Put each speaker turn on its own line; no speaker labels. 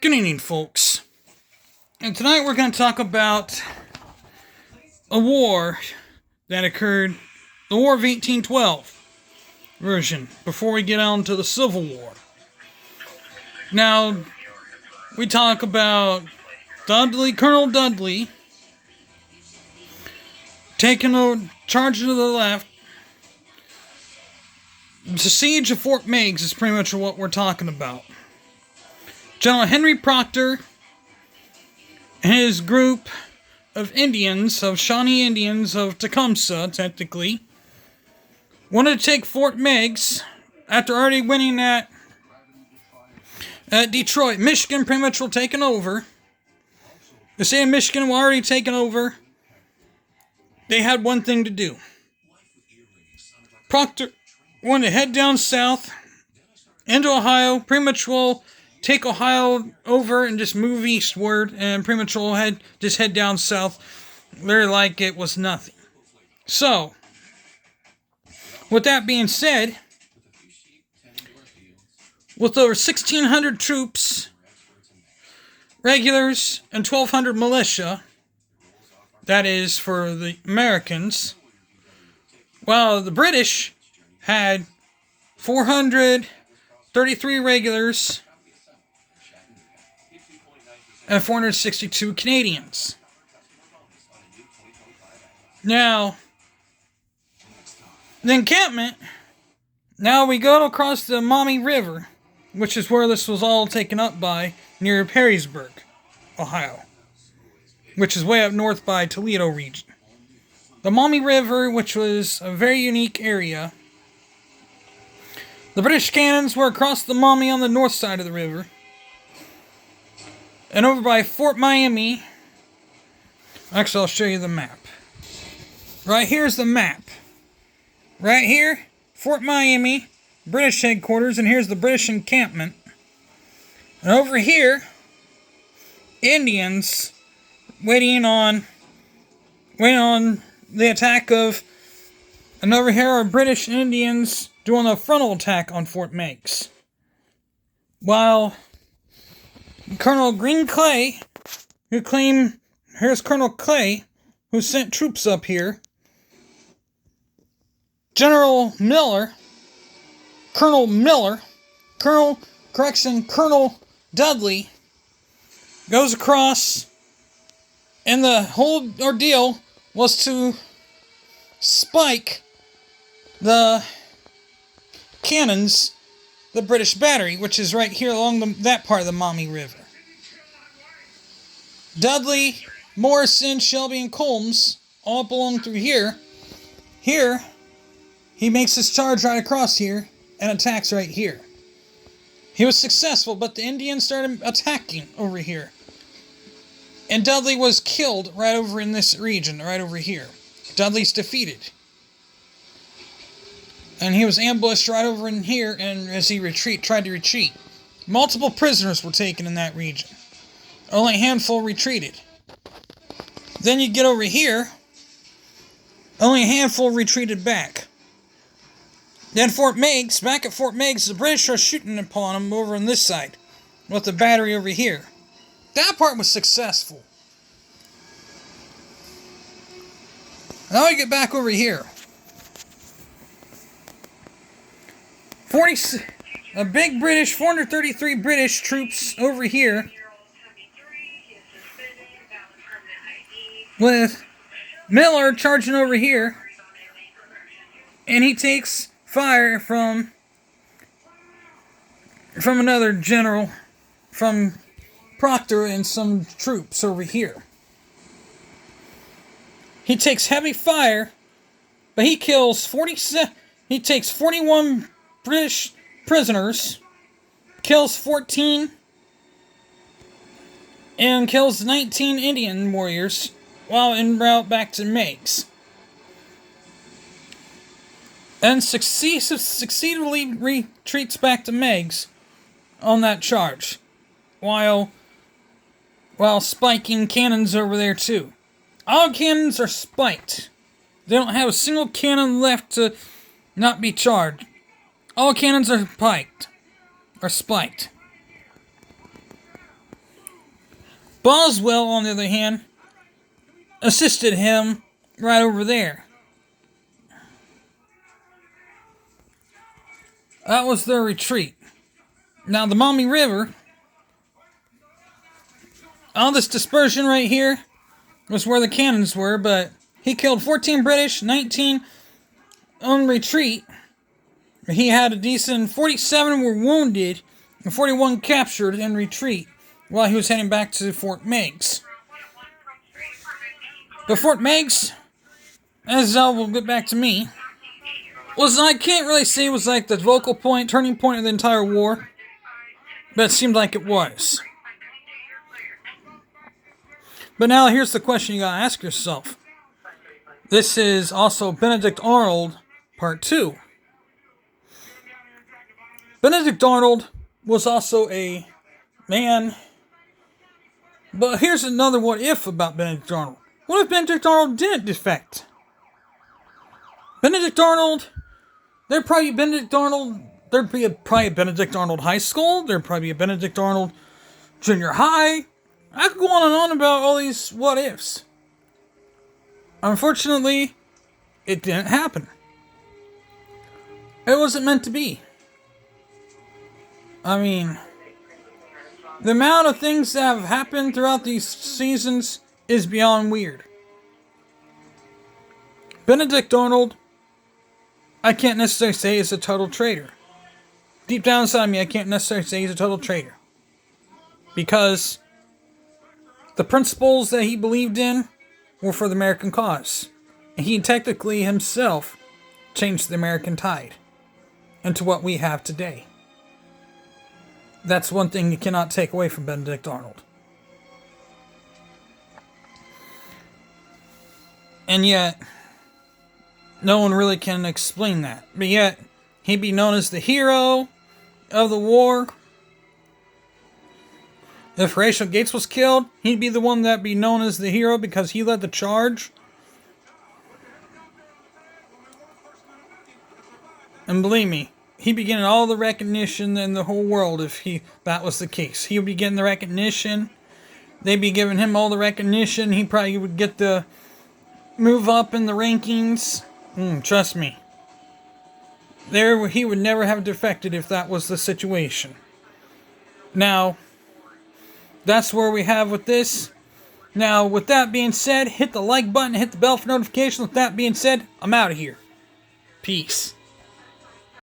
Good evening, folks. And tonight we're going to talk about a war that occurred, the War of 1812 version, before we get on to the Civil War. Now, we talk about Colonel Dudley, taking a charge to the left. The siege of Fort Meigs is pretty much what we're talking about. General Henry Proctor and his group of Indians, of Shawnee Indians of Tecumseh, technically, wanted to take Fort Meigs after already winning at Detroit. Michigan pretty much were taken over. The state of Michigan were already taken over. They had one thing to do. Proctor wanted to head down south into Ohio, pretty much will take Ohio over and just move eastward, and pretty much will head down south. They're like it was nothing. So, with that being said, with over 1,600 troops, regulars, and 1,200 militia, that is for the Americans, while the British had 433 regulars and 462 Canadians. Now, the encampment, now we go across the Maumee River, which is where this was all taken up by, near Perrysburg, Ohio, which is way up north by Toledo region. The Maumee River, which was a very unique area. The British cannons were across the Maumee on the north side of the river. And over by Fort Miami, actually I'll show you the map. Right here's the map. Right here, Fort Miami, British headquarters, and here's the British encampment. And over here, Indians waiting on the attack of, and over here are British Indians doing a frontal attack on Fort Meigs. While Colonel Green Clay, here's Colonel Clay, who sent troops up here. Colonel Dudley goes across, and the whole ordeal was to spike the cannons, the British battery, which is right here along that part of the Maumee River. Dudley, Morrison, Shelby, and Combs all belong through here. Here, he makes his charge right across here and attacks right here. He was successful, but the Indians started attacking over here. And Dudley was killed right over in this region, right over here. Dudley's defeated. And he was ambushed right over in here, and as he tried to retreat. Multiple prisoners were taken in that region. Only a handful retreated. Then you get over here, only a handful retreated back. Then back at Fort Meigs, the British are shooting upon them over on this side, with the battery over here. That part was successful. Now we get back over here. 433 British troops over here, with Miller charging over here, and he takes fire from another general, from Proctor and some troops over here. He takes heavy fire, but he takes 41 British prisoners, kills 14, and kills 19 Indian warriors while en route back to Meigs. And successively retreats back to Meigs on that charge, while spiking cannons over there too. All cannons are spiked. They don't have a single cannon left to not be charged. All cannons are spiked. Boswell, on the other hand, assisted him right over there. That was their retreat. Now, the Maumee River, all this dispersion right here was where the cannons were, but he killed 14 British, 19 on retreat. He had a decent 47 were wounded and 41 captured in retreat while he was heading back to Fort Meigs. But Fort Meigs, as will get back to me, I can't really say it was like the focal point, turning point of the entire war, but it seemed like it was. But now here's the question you gotta ask yourself. This is also Benedict Arnold, Part 2. Benedict Arnold was also a man, but here's another what if about Benedict Arnold. What if Benedict Arnold didn't defect? Benedict Arnold, there'd probably be probably a Benedict Arnold High School, there'd probably be a Benedict Arnold Junior High. I could go on and on about all these what ifs. Unfortunately, it didn't happen. It wasn't meant to be. I mean, the amount of things that have happened throughout these seasons is beyond weird. Benedict Arnold, I can't necessarily say is a total traitor. Deep down inside me, I can't necessarily say he's a total traitor. Because the principles that he believed in were for the American cause. And he technically himself changed the American tide into what we have today. That's one thing you cannot take away from Benedict Arnold. And yet, no one really can explain that. But yet, he'd be known as the hero of the war. If Horatio Gates was killed, he'd be the one that'd be known as the hero because he led the charge. And believe me, he'd be getting all the recognition in the whole world if that was the case. He would be getting the recognition. They'd be giving him all the recognition. He probably would get the move up in the rankings. Trust me. He would never have defected if that was the situation. Now, that's where we have with this. Now, with that being said, hit the like button, hit the bell for notifications. With that being said, I'm out of here. Peace.